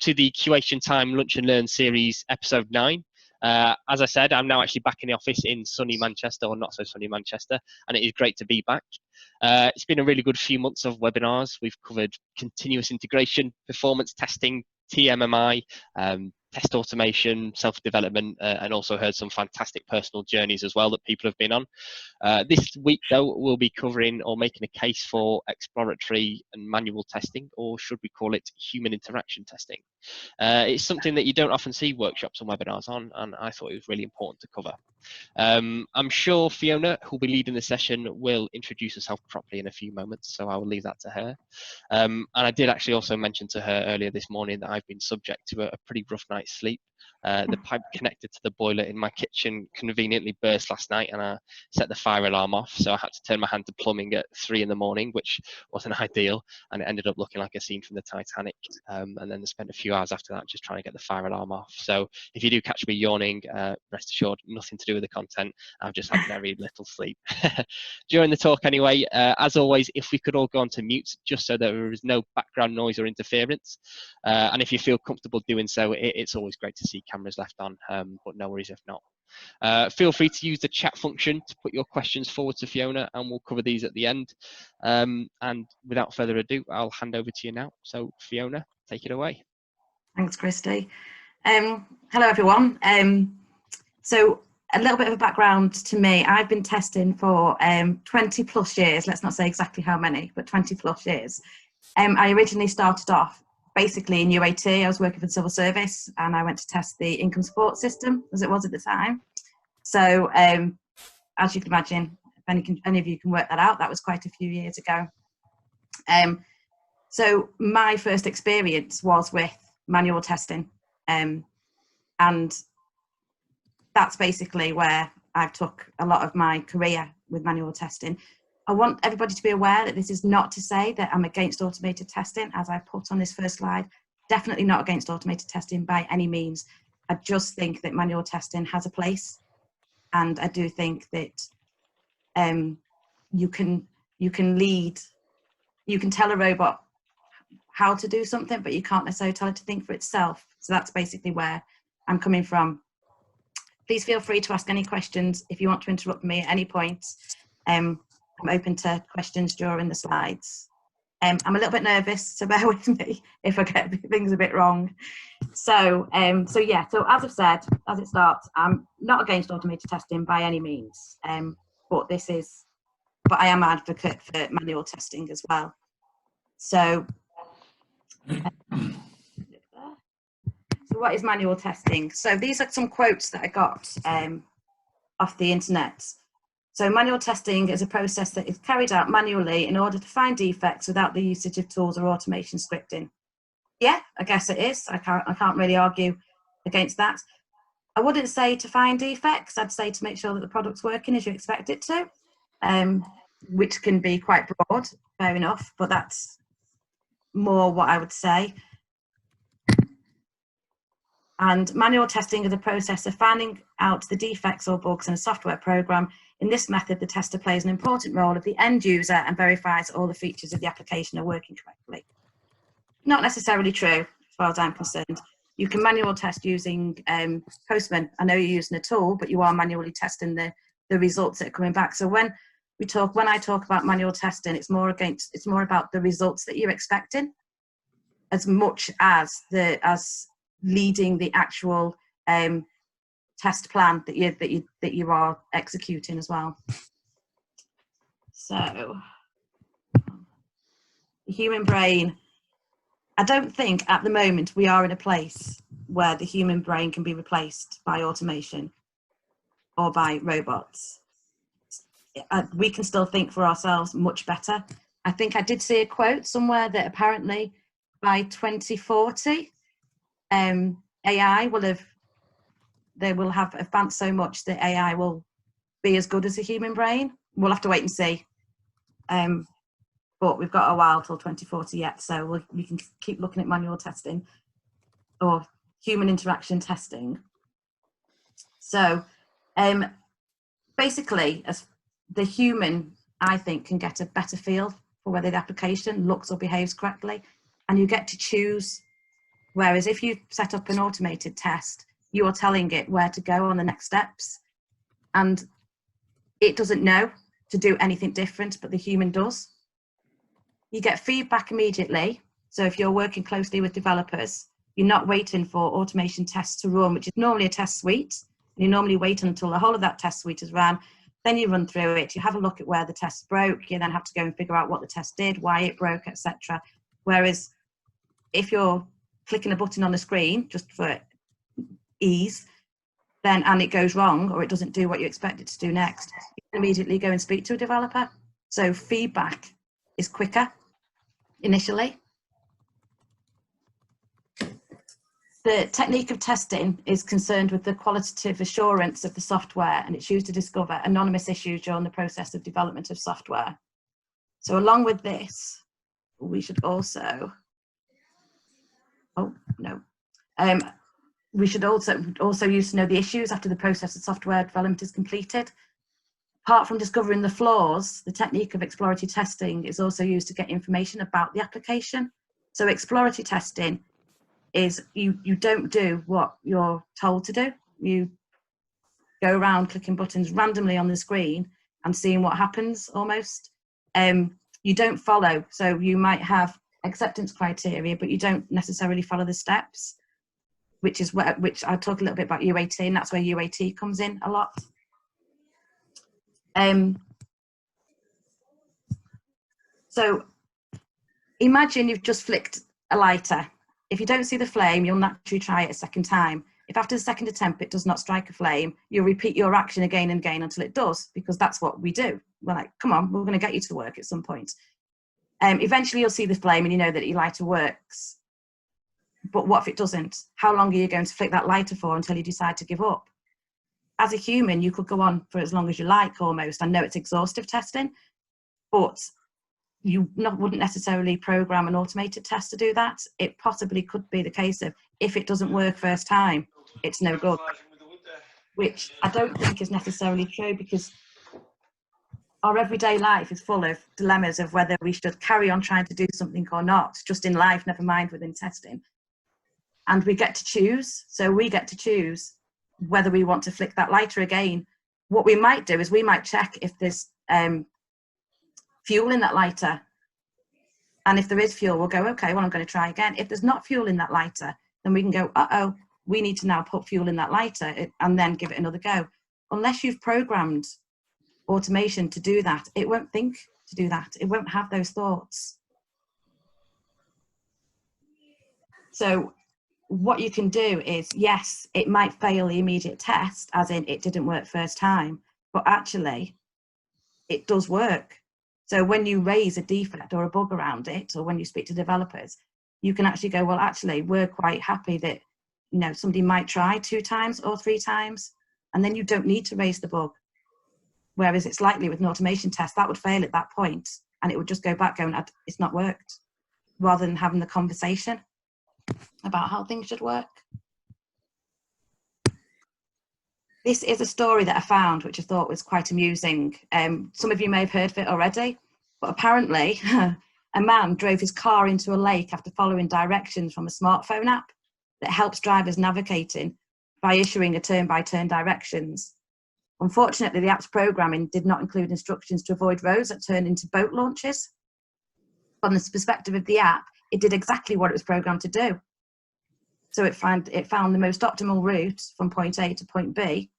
To the QAstion Time Lunch and Learn series, episode 9. As I said, I'm now actually back in the office in sunny Manchester, or not so sunny Manchester, and it is great to be back. It's been a really good few months of webinars. We've covered continuous integration, performance testing, TMMI, test automation, self-development, and also heard some fantastic personal journeys as well that people have been on. This week, though, we'll be covering or making a case for exploratory and manual testing, or should we call it human interaction testing. It's something that you don't often see workshops and webinars on, and I thought it was really important to cover. I'm sure Fiona, who'll be leading the session, will introduce herself properly in a few moments, so I will leave that to her. And I did actually also mention to her earlier this morning that I've been subject to a pretty rough night's sleep. The pipe connected to the boiler in my kitchen conveniently burst last night, and I set the fire alarm off, so I had to turn my hand to plumbing at 3 in the morning, which wasn't ideal, and it ended up looking like a scene from the Titanic. And then I spent a few hours after that just trying to get the fire alarm off. So if you do catch me yawning, rest assured, nothing to do with the content. I've just had very little sleep. During the talk anyway, as always, if we could all go on to mute, just so that there is no background noise or interference. And if you feel comfortable doing so, it's always great to see cameras left on, but no worries if not. Feel free to use the chat function to put your questions forward to Fiona, and we'll cover these at the end. And without further ado, I'll hand over to you now. So Fiona, take it away. Thanks, Christy. Hello, everyone. So a little bit of a background to me. I've been testing for 20 plus years. Let's not say exactly how many, but 20 plus years. I originally started off basically in UAT. I was working for the civil service, and I went to test the income support system as it was at the time. So as you can imagine, if any of you can work that out, that was quite a few years ago. So my first experience was with manual testing, and that's basically where I've took a lot of my career with manual testing. I want everybody to be aware that this is not to say that I'm against automated testing, as I put on this first slide. Definitely not against automated testing by any means. I just think that manual testing has a place, and I do think that you can tell a robot how to do something, but you can't necessarily tell it to think for itself. So that's basically where I'm coming from. Please feel free to ask any questions if you want to interrupt me at any point. I'm open to questions during the slides. I'm a little bit nervous, so bear with me if I get things a bit wrong. So yeah, so as I've said, as it starts, I'm not against automated testing by any means, but I am an advocate for manual testing as well. So, so what is manual testing? So these are some quotes that I got off the internet. So manual testing is a process that is carried out manually in order to find defects without the usage of tools or automation scripting. Yeah, I guess it is. I can't really argue against that. I wouldn't say to find defects. I'd say to make sure that the product's working as you expect it to, which can be quite broad, fair enough, but that's more what I would say. And manual testing is a process of finding out the defects or bugs in a software program. In this method, the tester plays an important role of the end user and verifies all the features of the application are working correctly. Not necessarily true, as far as I'm concerned. You can manual test using Postman. I know you're using a tool, but you are manually testing the results that are coming back. So when I talk about manual testing, it's more about the results that you're expecting, as much as leading the actual test plan that you are executing as well. So the human brain, I don't think at the moment we are in a place where the human brain can be replaced by automation or by robots. We can still think for ourselves much better. I think I did see a quote somewhere that apparently by 2040 AI will have advanced so much that AI will be as good as a human brain. We'll have to wait and see. But we've got a while till 2040 yet, so we can keep looking at manual testing or human interaction testing. So basically, as the human, I think, can get a better feel for whether the application looks or behaves correctly, and you get to choose Whereas if you set up an automated test, you are telling it where to go on the next steps, and it doesn't know to do anything different, but the human does. You get feedback immediately. So if you're working closely with developers, you're not waiting for automation tests to run, which is normally a test suite. And you normally wait until the whole of that test suite is run. Then you run through it. You have a look at where the test broke. You then have to go and figure out what the test did, why it broke, etc. Whereas if you're clicking a button on the screen just for ease, then and it goes wrong or it doesn't do what you expect it to do next, you can immediately go and speak to a developer. So feedback is quicker initially. The technique of testing is concerned with the qualitative assurance of the software, and it's used to discover anonymous issues during the process of development of software. So along with this, we should also, we should also use to know the issues after the process of software development is completed. Apart from discovering the flaws, the technique of exploratory testing is also used to get information about the application. So exploratory testing is you don't do what you're told to do. You go around clicking buttons randomly on the screen and seeing what happens almost. You don't follow, so you might have acceptance criteria, but you don't necessarily follow the steps, which I'll talk a little bit about UAT, and that's where UAT comes in a lot. So imagine you've just flicked a lighter. If you don't see the flame, you'll naturally try it a second time. If after the second attempt it does not strike a flame, you'll repeat your action again and again until it does, because that's what we do. We're like, come on, we're going to get you to work at some point. Eventually you'll see the flame and you know that your lighter works. But what if it doesn't? How long are you going to flick that lighter for until you decide to give up? As a human, you could go on for as long as you like almost. I know it's exhaustive testing, but you wouldn't necessarily program an automated test to do that. It possibly could be the case of if it doesn't work first time, it's no good, which I don't think is necessarily true, because our everyday life is full of dilemmas of whether we should carry on trying to do something or not, just in life, never mind within testing. And we get to choose. So we get to choose whether we want to flick that lighter again. What we might do is we might check if there's fuel in that lighter. And if there is fuel, we'll go, okay, well, I'm going to try again. If there's not fuel in that lighter, then we can go, uh-oh, we need to now put fuel in that lighter and then give it another go. Unless you've programmed automation to do that, it won't think to do that. It won't have those thoughts. So what you can do is, yes, it might fail the immediate test, as in it didn't work first time, but actually it does work. So when you raise a defect or a bug around it, or when you speak to developers, you can actually go, well, actually, we're quite happy that, you know, somebody might try 2 times or 3 times, and then you don't need to raise the bug. Whereas it's likely with an automation test, that would fail at that point, and it would just go back going, it's not worked, rather than having the conversation about how things should work. This is a story that I found, which I thought was quite amusing. Some of you may have heard of it already, but apparently a man drove his car into a lake after following directions from a smartphone app that helps drivers navigating by issuing a turn-by-turn directions. Unfortunately, the app's programming did not include instructions to avoid roads that turn into boat launches. From the perspective of the app, it did exactly what it was programmed to do. So it found the most optimal route from point A to point B,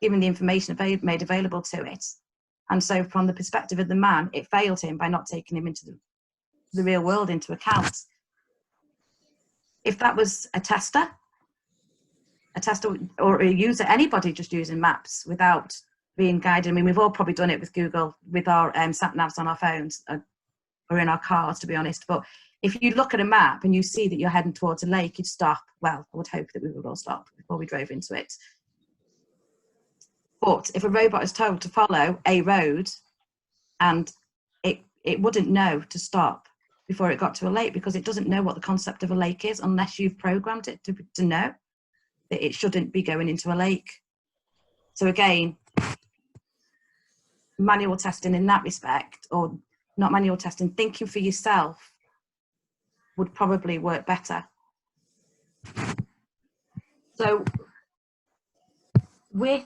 given the information made available to it. And so from the perspective of the man, it failed him by not taking him into the real world into account. If that was a tester or a user, anybody just using maps without being guided, I mean, we've all probably done it with Google, with our sat navs on our phones or in our cars, to be honest. But if you look at a map and you see that you're heading towards a lake, you'd stop. Well, I would hope that we would all stop before we drove into it. But if a robot is told to follow a road, and it wouldn't know to stop before it got to a lake, because it doesn't know what the concept of a lake is unless you've programmed it to know that it shouldn't be going into a lake. So again, manual testing in that respect, or not manual testing, thinking for yourself would probably work better. So with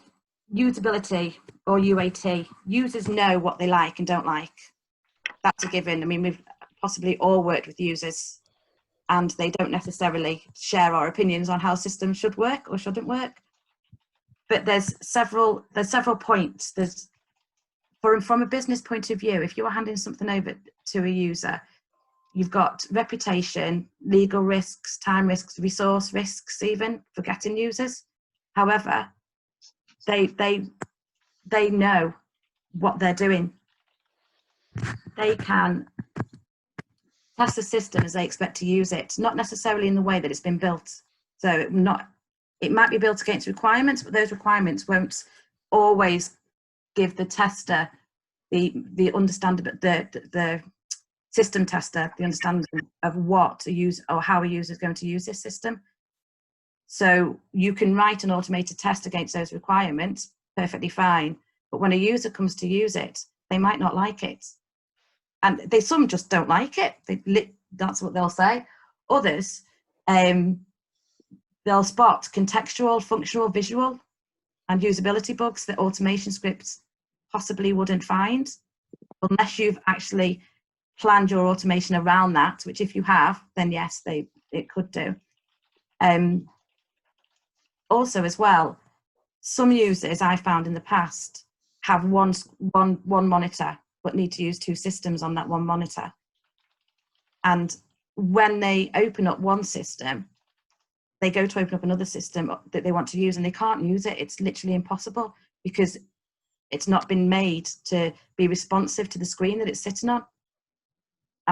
usability or UAT, users know what they like and don't like. That's a given. I mean, we've possibly all worked with users and they don't necessarily share our opinions on how systems should work or shouldn't work. But there's several points. From a business point of view, if you are handing something over to a user, you've got reputation, legal risks, time risks, resource risks, even for getting users. However, they know what they're doing. They can test the system as they expect to use it, not necessarily in the way that it's been built. So it might be built against requirements, but those requirements won't always give the tester the understanding, the system tester, the understanding of what a user or how a user is going to use this system. So you can write an automated test against those requirements, perfectly fine. But when a user comes to use it, they might not like it. And some just don't like it. That's what they'll say. Others, they'll spot contextual, functional, visual, and usability bugs that automation scripts possibly wouldn't find, unless you've actually planned your automation around that, which if you have, then yes, it could do. Also as well, some users I found in the past have one monitor, but need to use two systems on that one monitor. And when they open up one system, they go to open up another system that they want to use and they can't use it. It's literally impossible because it's not been made to be responsive to the screen that it's sitting on.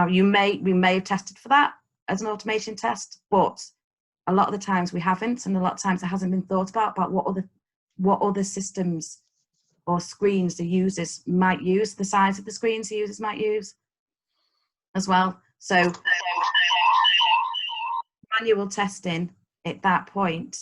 We may have tested for that as an automation test, but a lot of the times we haven't, and a lot of times it hasn't been thought about what other systems or screens the users might use, the size of the screens the users might use as well. So manual testing at that point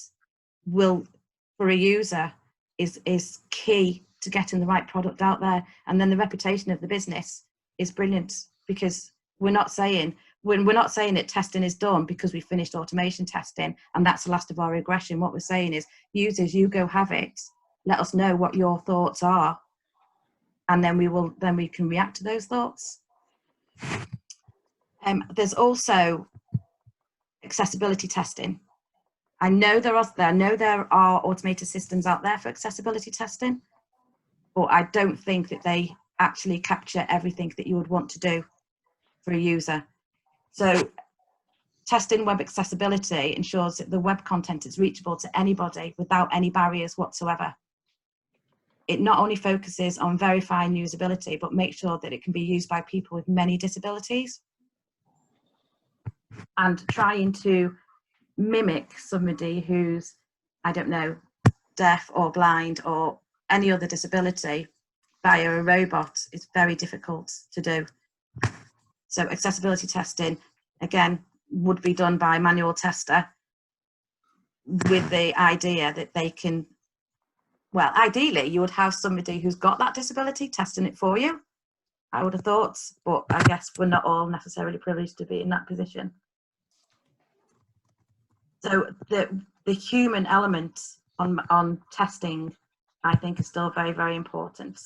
for a user is key to getting the right product out there. And then the reputation of the business is brilliant, because we're not saying that testing is done because we finished automation testing and that's the last of our regression. What we're saying is, users, you go have it, let us know what your thoughts are, and then we can react to those thoughts. There's also accessibility testing. I know there are automated systems out there for accessibility testing, but I don't think that they actually capture everything that you would want to do for a user. So testing web accessibility ensures that the web content is reachable to anybody without any barriers whatsoever. It not only focuses on verifying usability, but makes sure that it can be used by people with many disabilities. And trying to mimic somebody who's, I don't know, deaf or blind or any other disability via a robot is very difficult to do. So accessibility testing, again, would be done by a manual tester with the idea that they can, well, ideally you would have somebody who's got that disability testing it for you, I would have thought, but I guess we're not all necessarily privileged to be in that position. So the human element on testing, I think, is still very, very important.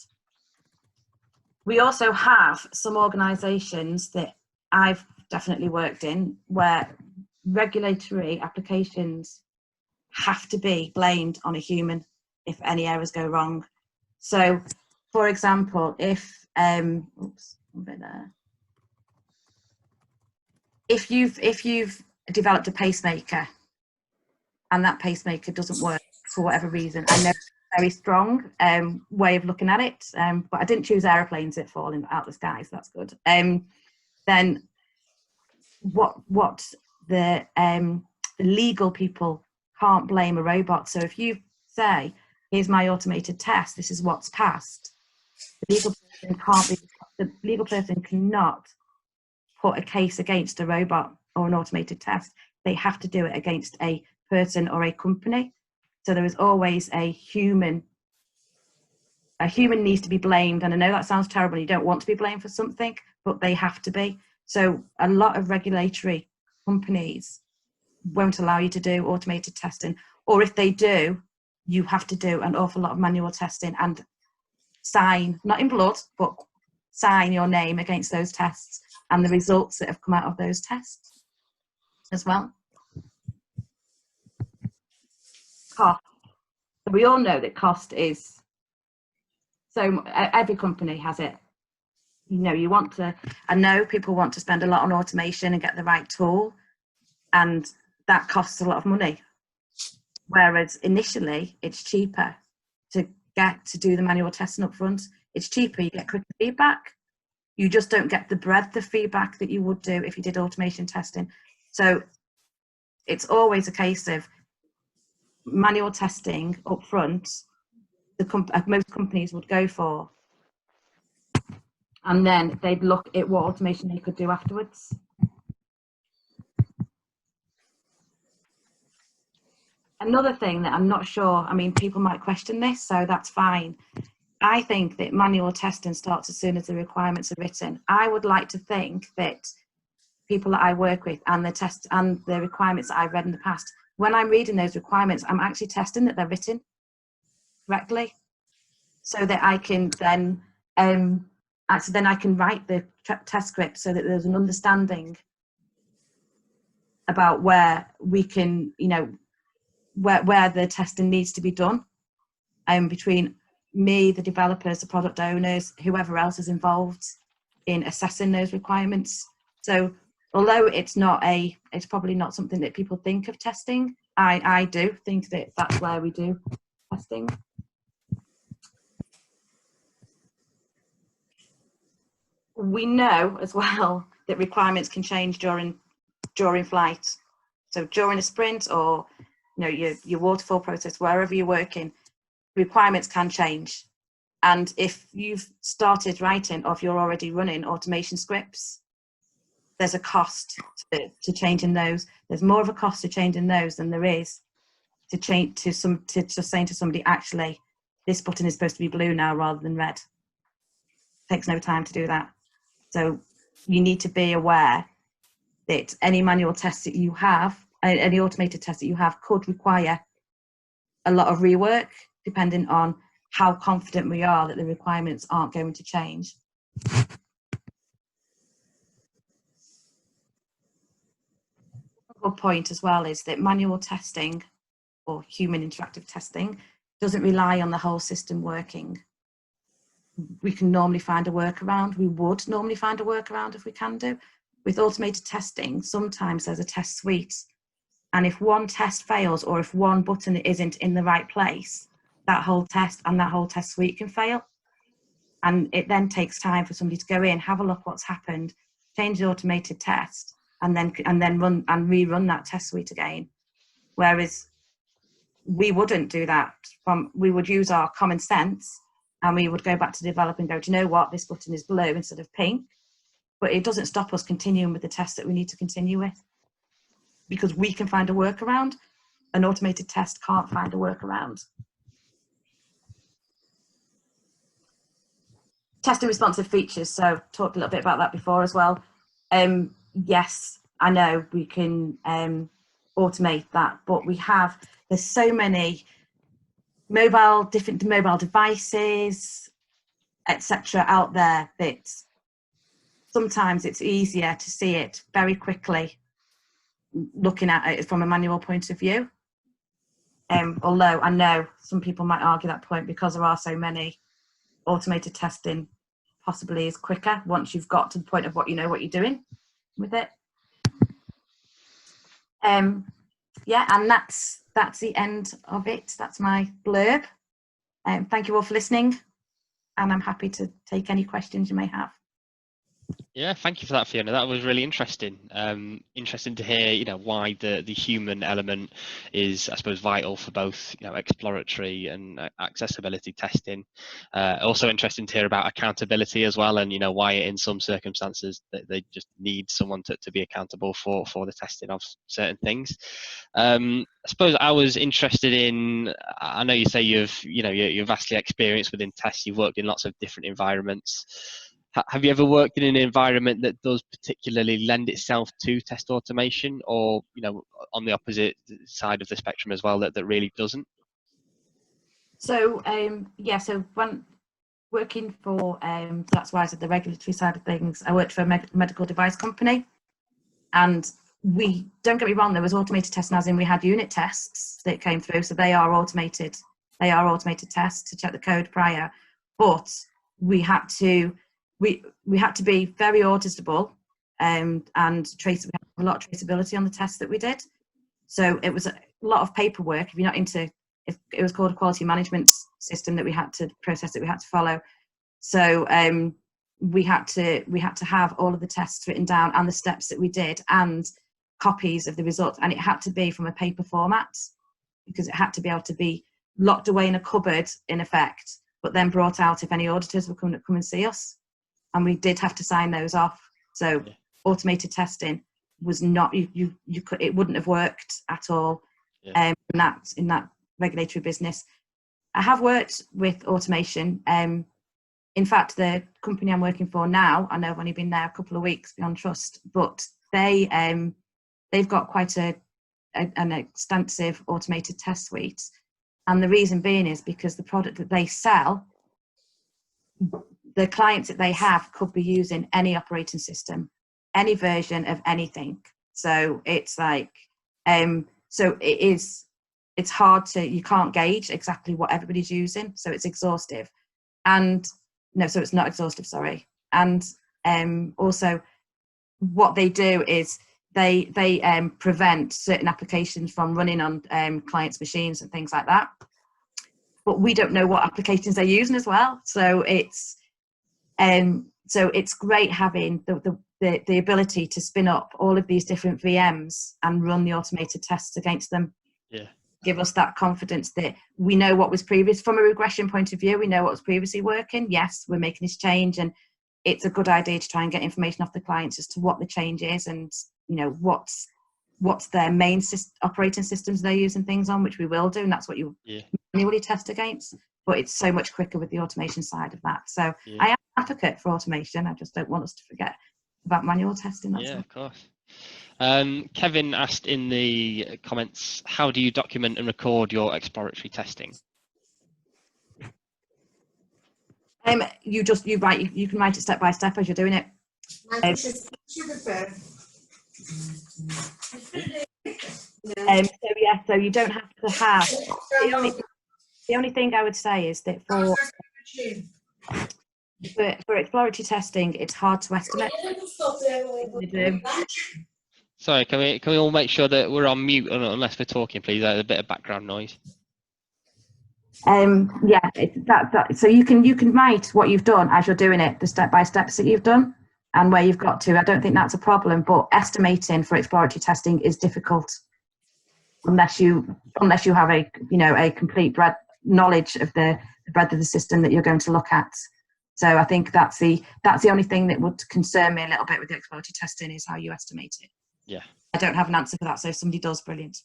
We also have some organisations that I've definitely worked in where regulatory applications have to be blamed on a human if any errors go wrong. So, for example, if you've developed a pacemaker and that pacemaker doesn't work for whatever reason, I know it's a very strong way of looking at it, but I didn't choose aeroplanes that falling out the sky, so that's good. Then what the legal people can't blame a robot. So if you say, here's my automated test, this is what's passed, the legal person cannot put a case against a robot or an automated test. They have to do it against a person or a company. So there is always a human needs to be blamed. And I know that sounds terrible, you don't want to be blamed for something, but they have to be. So a lot of regulatory companies won't allow you to do automated testing, or if they do, you have to do an awful lot of manual testing and sign, not in blood, but sign your name against those tests and the results that have come out of those tests as well. Cost. We all know that cost is, so every company has it. You know, you want to, I know people want to spend a lot on automation and get the right tool, and that costs a lot of money. Whereas initially it's cheaper to get to do the manual testing up front. It's cheaper, you get quicker feedback. You just don't get the breadth of feedback that you would do if you did automation testing. So it's always a case of manual testing up front, most companies would go for, and then they'd look at what automation they could do afterwards. Another thing that I'm not sure, I mean, people might question this, so that's fine. I think that manual testing starts as soon as the requirements are written. I would like to think that people that I work with and the test and the requirements that I've read in the past, when I'm reading those requirements, I'm actually testing that they're written correctly, so that I can then I can write the test script so that there's an understanding about where we can, you know, where the testing needs to be done, between me, the developers, the product owners, whoever else is involved in assessing those requirements. So although it's probably not something that people think of testing, I do think that that's where we do testing. We know as well that requirements can change during flight. So during a sprint, or you know, your waterfall process, wherever you're working, requirements can change. And if you've started writing, or if you're already running automation scripts, there's a cost to changing those. There's more of a cost to changing those than there is to change to just saying to somebody, actually, this button is supposed to be blue now rather than red. It takes no time to do that. So you need to be aware that any manual tests that you have, any automated tests that you have, could require a lot of rework, depending on how confident we are that the requirements aren't going to change. A good point as well is that manual testing, or human interactive testing, doesn't rely on the whole system working. We can normally find a workaround. We would normally find a workaround if we can do. With automated testing, sometimes there's a test suite, and if one test fails, or if one button isn't in the right place, that whole test and that whole test suite can fail. And it then takes time for somebody to go in, have a look what's happened, change the automated test, and then run and rerun that test suite again. Whereas we wouldn't do that. We would use our common sense, and we would go back to develop and go, do you know what, this button is blue instead of pink. But it doesn't stop us continuing with the test that we need to continue with, because we can find a workaround. An automated test can't find a workaround. Testing responsive features. So talked a little bit about that before as well. Yes, I know we can automate that, but there's so many different mobile devices, etc. out there that sometimes it's easier to see it very quickly looking at it from a manual point of view. Although I know some people might argue that point, because there are so many, automated testing possibly is quicker once you've got to the point of what you know what you're doing with it. Yeah, and that's the end of it. That's my blurb. Thank you all for listening, and I'm happy to take any questions you may have. Yeah, thank you for that, Fiona. That was really interesting. Interesting to hear, you know, why the human element is, I suppose, vital for both, you know, exploratory and accessibility testing. Also interesting to hear about accountability as well, and you know why in some circumstances they just need someone to be accountable for the testing of certain things. I suppose I was interested in, I know you say you're vastly experienced within tests. You've worked in lots of different environments. Have you ever worked in an environment that does particularly lend itself to test automation, or on the opposite side of the spectrum as well, that really doesn't? So yeah, so when working for that's why I said the regulatory side of things, I worked for a medical device company, and we, don't get me wrong, there was automated testing, as in we had unit tests that came through, so they are automated tests to check the code prior, but we had to be very auditable, and we had a lot of traceability on the tests that we did. So it was a lot of paperwork. If you're not into, it was called a quality management system that we had to process, that we had to follow. So we had to have all of the tests written down and the steps that we did and copies of the results, and it had to be from a paper format, because it had to be able to be locked away in a cupboard in effect, but then brought out if any auditors were coming to come and see us, and we did have to sign those off. So automated testing was not, you could, it wouldn't have worked at all in that regulatory business. I have worked with automation. In fact, the company I'm working for now, I know I've only been there a couple of weeks, Beyond Trust, but they've got quite an extensive automated test suite. And the reason being is because the product that they sell, the clients that they have could be using any operating system, any version of anything. So it's like, it's hard to, you can't gauge exactly what everybody's using. So it's exhaustive. And no, so it's not exhaustive, sorry. And also what they do is they prevent certain applications from running on clients' machines and things like that. But we don't know what applications they're using as well. So it's great having the ability to spin up all of these different VMs and run the automated tests against them. Yeah. Give us that confidence that we know what was previous, from a regression point of view, we know what was previously working. Yes, we're making this change, and it's a good idea to try and get information off the clients as to what the change is, and what's their main operating systems they're using things on, which we will do, and that's what you manually test against. But it's so much quicker with the automation side of that. So I am an advocate for automation. I just don't want us to forget about manual testing. That's all. Of course. Kevin asked in the comments, how do you document and record your exploratory testing? You can write it step by step as you're doing it. So you don't have to have, the only thing I would say is that for exploratory testing, it's hard to estimate. Sorry, can we all make sure that we're on mute unless we're talking, please? There's a bit of background noise. So you can write what you've done as you're doing it, the step by steps that you've done and where you've got to. I don't think that's a problem, but estimating for exploratory testing is difficult unless you have a complete knowledge of the breadth of the system that you're going to look at. So I think that's the only thing that would concern me a little bit with the exploratory testing, is how you estimate it. Yeah. I don't have an answer for that, so if somebody does, brilliant.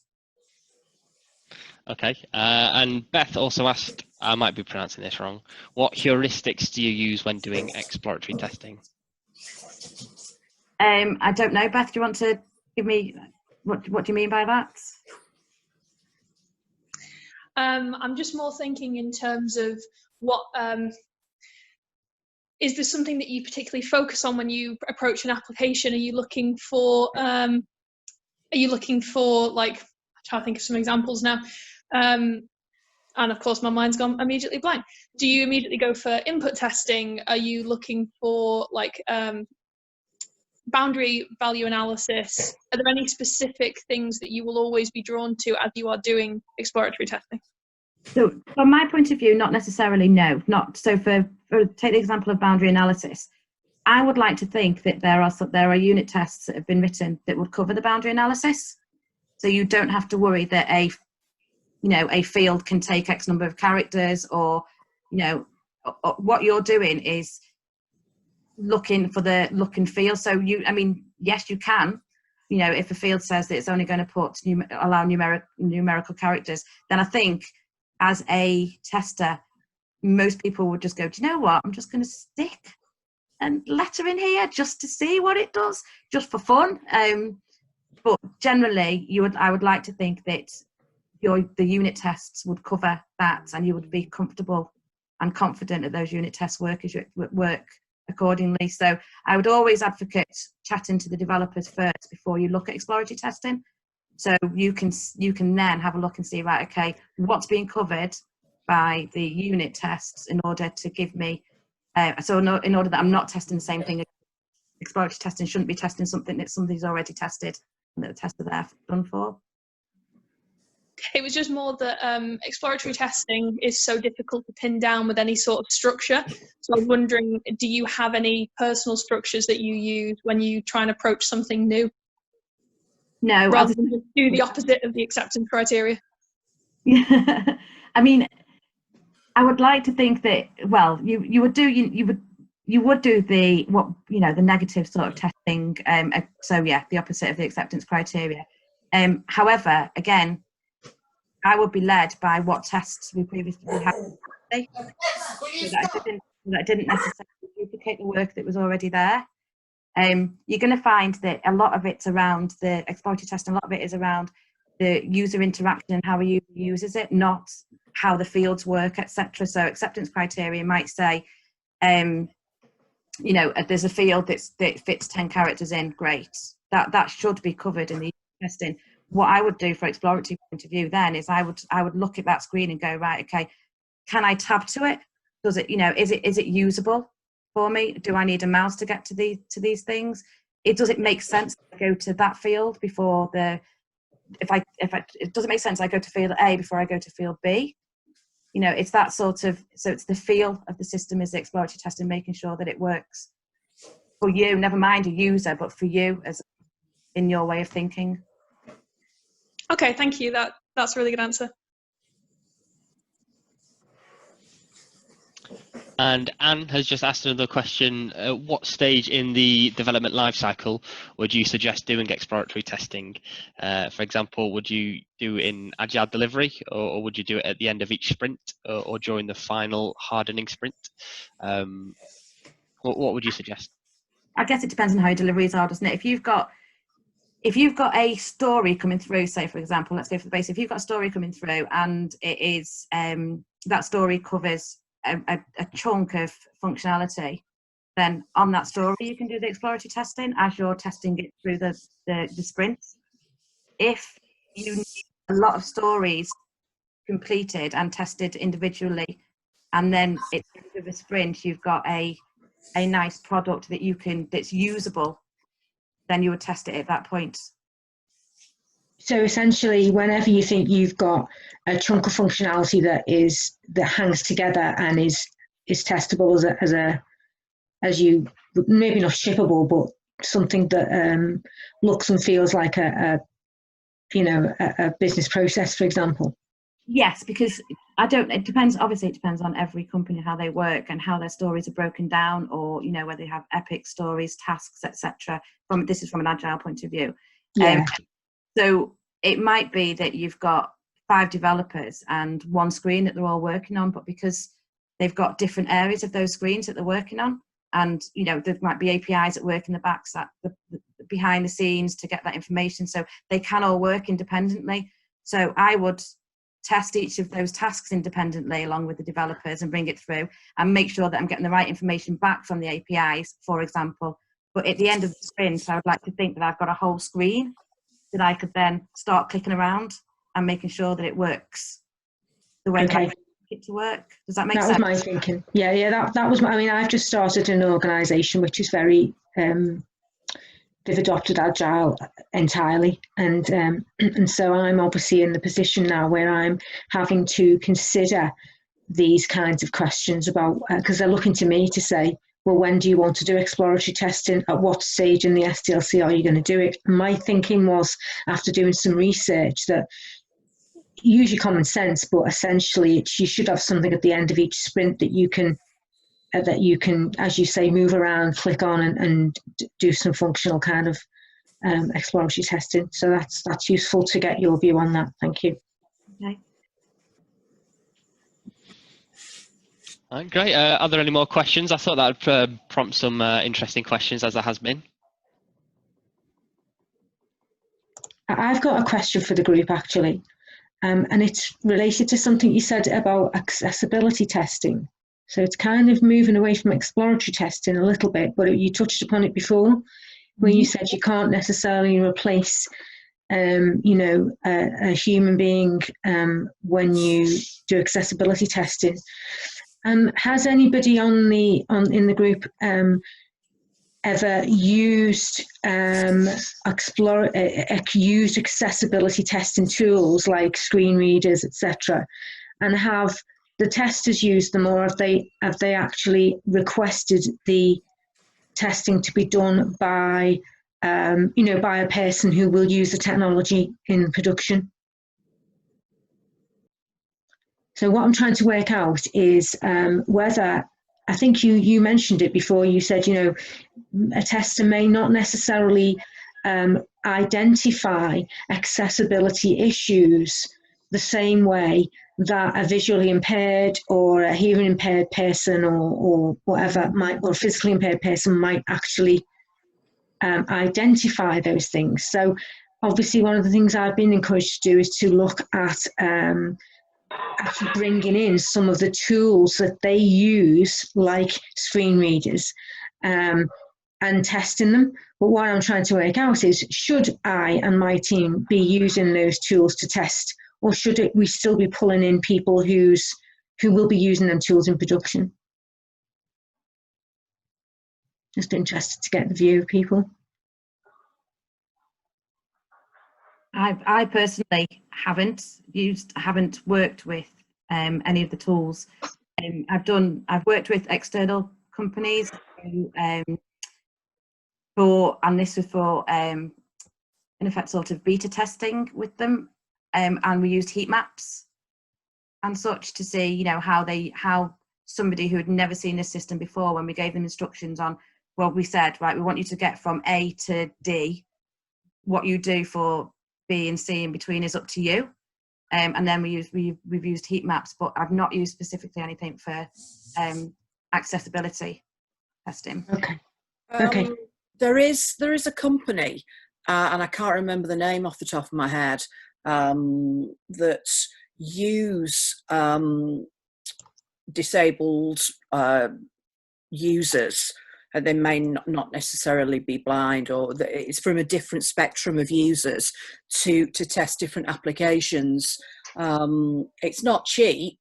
Okay. And Beth also asked, I might be pronouncing this wrong, what heuristics do you use when doing exploratory testing? I don't know, Beth, do you want to give me, what do you mean by that? I'm just more thinking in terms of what, is there something that you particularly focus on when you approach an application? Are you looking for like, I'm trying to think of some examples now. And of course my mind's gone immediately blank. Do you immediately go for input testing? Are you looking for like boundary value analysis? Are there any specific things that you will always be drawn to as you are doing exploratory testing? So from my point of view, not necessarily, no. Not so. For take the example of boundary analysis, I would like to think that there are unit tests that have been written that would cover the boundary analysis, so you don't have to worry that a field can take X number of characters, or what you're doing is looking for the look and feel. So yes, you can. If a field says that it's only going to allow numerical characters, then I think as a tester, most people would just go, do you know what? I'm just going to stick letter in here just to see what it does, just for fun. But generally, I would like to think that the unit tests would cover that, and you would be comfortable and confident that those unit tests work accordingly. So I would always advocate chatting to the developers first before you look at exploratory testing. So you can then have a look and see, right, okay, what's being covered by the unit tests in order to give me, in order that I'm not testing the same thing. Exploratory testing shouldn't be testing something that somebody's already tested and that the tests are there done for. It was just more that exploratory testing is so difficult to pin down with any sort of structure. So I was wondering, do you have any personal structures that you use when you try and approach something new? No. Rather than just do the opposite of the acceptance criteria? Yeah. I mean, I would like to think that, well, you would do the the negative sort of testing. So yeah, the opposite of the acceptance criteria. However, again, I would be led by what tests we previously had, so that I didn't necessarily duplicate the work that was already there. You're going to find that a lot of it's around the exploratory testing, a lot of it is around the user interaction and how a user uses it, not how the fields work, etc. So acceptance criteria might say, there's a field that fits 10 characters in, great. That should be covered in the testing. What I would do for exploratory point of view then is I would look at that screen and go, right, okay, can I tab to it? Does it, is it usable for me? Do I need a mouse to get to these things? Does it make sense to go to that field before it doesn't make sense I go to field A before I go to field B? It's that sort of, so it's the feel of the system is the exploratory testing, making sure that it works for you, never mind a user, but for you as in your way of thinking. Okay, thank you. That's a really good answer. And Anne has just asked another question. What stage in the development lifecycle would you suggest doing exploratory testing? For example, would you do in agile delivery, or would you do it at the end of each sprint, or during the final hardening sprint? What would you suggest? I guess it depends on how your deliveries are, doesn't it? If you've got a story coming through, say for example, let's go for the base. If you've got a story coming through and it is that story covers a chunk of functionality, then on that story you can do the exploratory testing as you're testing it through the sprints. If you need a lot of stories completed and tested individually, and then at the end of a sprint you've got a nice product that's usable, then you would test it at that point. So essentially, whenever you think you've got a chunk of functionality that hangs together and is testable as you maybe not shippable, but something that looks and feels like a business process, for example. Yes, because it depends on every company, how they work and how their stories are broken down, or whether they have epic stories, tasks, etc. This is from an agile point of view. Yeah. So it might be that you've got 5 developers and one screen that they're all working on, but because they've got different areas of those screens that they're working on, and there might be APIs that work in the back, behind the scenes to get that information, so they can all work independently. So I would test each of those tasks independently along with the developers and bring it through and make sure that I'm getting the right information back from the APIs, for example. But at the end of the sprint, I would like to think that I've got a whole screen that I could then start clicking around and making sure that it works the way that I want it to work. Does that make sense? That was my thinking. Yeah, that was my, I've just started an organisation which is very, they've adopted Agile entirely. And so I'm obviously in the position now where I'm having to consider these kinds of questions about, because they're looking to me to say, well, when do you want to do exploratory testing? At what stage in the SDLC are you going to do it? And my thinking was, after doing some research, that use your common sense, but essentially you should have something at the end of each sprint that you can, as you say, move around, click on and do some functional kind of exploratory testing. So that's useful to get your view on that. Thank you. Okay. Right, great. Are there any more questions? I thought that would prompt some interesting questions, as there has been. I've got a question for the group, actually, and it's related to something you said about accessibility testing. So it's kind of moving away from exploratory testing a little bit, but you touched upon it before, where you said you can't necessarily replace, you know, a human being when you do accessibility testing. Has anybody in the group ever used used accessibility testing tools like screen readers, etc., and have the testers used them, or have they actually requested the testing to be done by you know, by a person who will use the technology in production? So what I'm trying to work out is whether, I think you mentioned it before, you said, you know, a tester may not necessarily identify accessibility issues the same way that a visually impaired or a hearing impaired person or whatever or a physically impaired person might actually identify those things. So obviously one of the things I've been encouraged to do is to look at actually bringing in some of the tools that they use, like screen readers, and testing them. But what I'm trying to work out is, should I and my team be using those tools to test, or should we still be pulling in people who will be using them tools in production? Just interested to get the view of people. I personally haven't worked with any of the tools. I've worked with external companies who, and this was for in effect sort of beta testing with them, and we used heat maps and such to see, you know, how somebody who had never seen this system before, when we gave them instructions on, well, we said, right, we want you to get from A to D. What you do for B and C in between is up to you. And then we've used heat maps, but I've not used specifically anything for accessibility testing. Okay. Okay. There is a company, and I can't remember the name off the top of my head, that use disabled users. And they may not necessarily be blind, or it's from a different spectrum of users to test different applications. It's not cheap,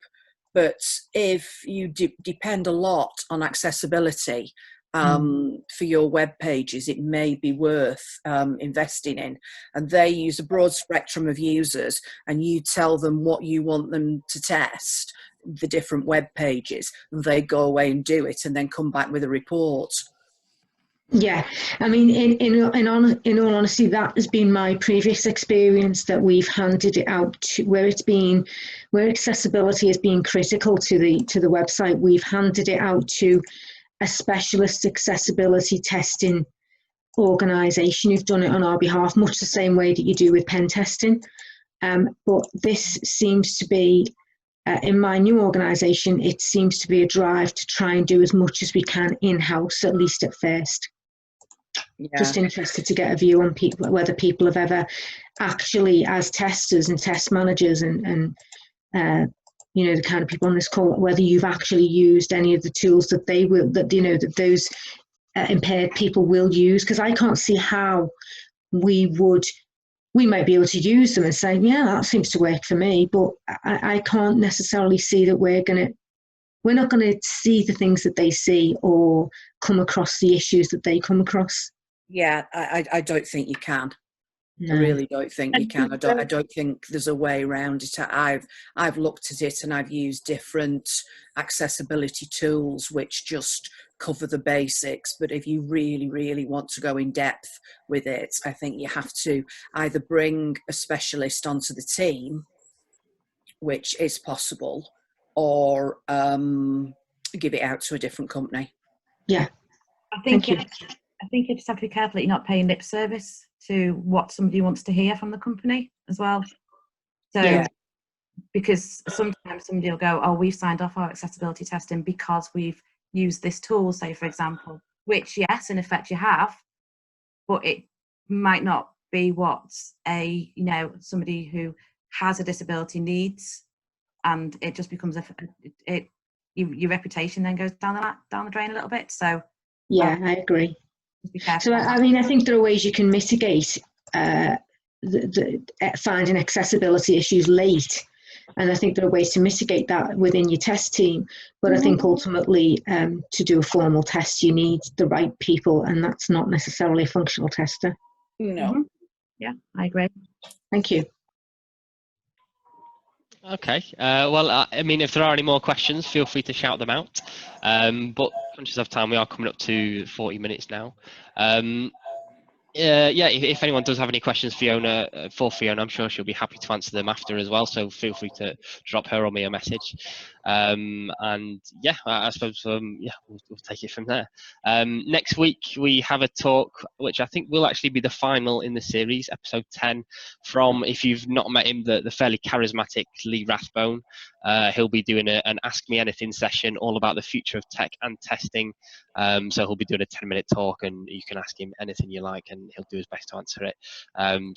but if you depend a lot on accessibility for your web pages, it may be worth investing in. And they use a broad spectrum of users, and you tell them what you want them to test, the different web pages, they go away and do it and then come back with a report. Yeah, I mean, in all honesty, that has been my previous experience, that we've handed it out to where accessibility has been critical to the website. We've handed it out to a specialist accessibility testing organisation who've done it on our behalf, much the same way that you do with pen testing. But this seems to be, in my new organisation, it seems to be a drive to try and do as much as we can in-house, at least at first. Yeah. Just interested to get a view on people, whether people have ever actually, as testers and test managers and you know, the kind of people on this call, whether you've actually used any of the tools that that those impaired people will use, because I can't see how we might be able to use them and say, yeah, that seems to work for me, but I can't necessarily see that we're not going to see the things that they see or come across the issues that they come across. Yeah, I don't think you can. No. I really don't think you can. I don't think there's a way around it. I've looked at it and I've used different accessibility tools which just cover the basics. But if you really, really want to go in depth with it, I think you have to either bring a specialist onto the team, which is possible, or give it out to a different company. Yeah. I think you just have to be careful that you're not paying lip service to what somebody wants to hear from the company as well. So because sometimes somebody will go, oh, we've signed off our accessibility testing because we've used this tool, say, for example, which, yes, in effect you have, but it might not be what somebody who has a disability needs, and it just becomes your reputation then goes down the drain a little bit. So yeah, I agree. just be careful. So I mean, I think there are ways you can mitigate finding accessibility issues late, and I think there are ways to mitigate that within your test team. But I think ultimately, to do a formal test, you need the right people, and that's not necessarily a functional tester. No. Yeah, I agree. Thank you. Okay. Well, I mean, if there are any more questions, feel free to shout them out. But conscious of time, we are coming up to 40 minutes now. Yeah, if anyone does have any questions, for Fiona, I'm sure she'll be happy to answer them after as well. So feel free to drop her or me a message. And yeah, I suppose we'll take it from there. Next week we have a talk, which I think will actually be the final in the series, episode 10. From, if you've not met him, the fairly charismatic Lee Rathbone. He'll be doing an Ask Me Anything session all about the future of tech and testing. So he'll be doing a 10-minute talk, and you can ask him anything you like, and he'll do his best to answer it.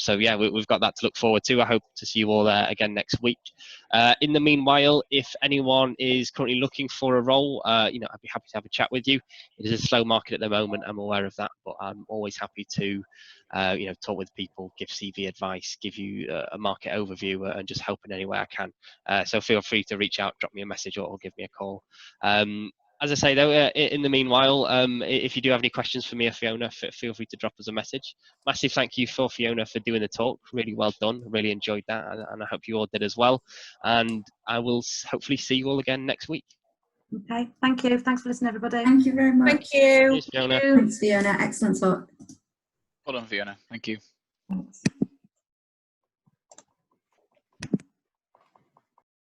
So yeah, we've got that to look forward to. I hope to see you all there again next week. In the meanwhile, if anyone is currently looking for a role, I'd be happy to have a chat with you. It is a slow market at the moment, I'm aware of that, but I'm always happy to talk with people, give CV advice, give you a market overview, and just help in any way I can. So feel free to reach out, drop me a message, or give me a call. As I say, though, in the meanwhile, if you do have any questions for me or Fiona, feel free to drop us a message. Massive thank you for Fiona for doing the talk. Really well done. Really enjoyed that, and I hope you all did as well. And I will hopefully see you all again next week. Okay, thank you. Thanks for listening, everybody. Thank you very much. Thank you. Cheers, Fiona. Thanks, Fiona. Excellent talk. Well done, Fiona. Thank you. Thanks.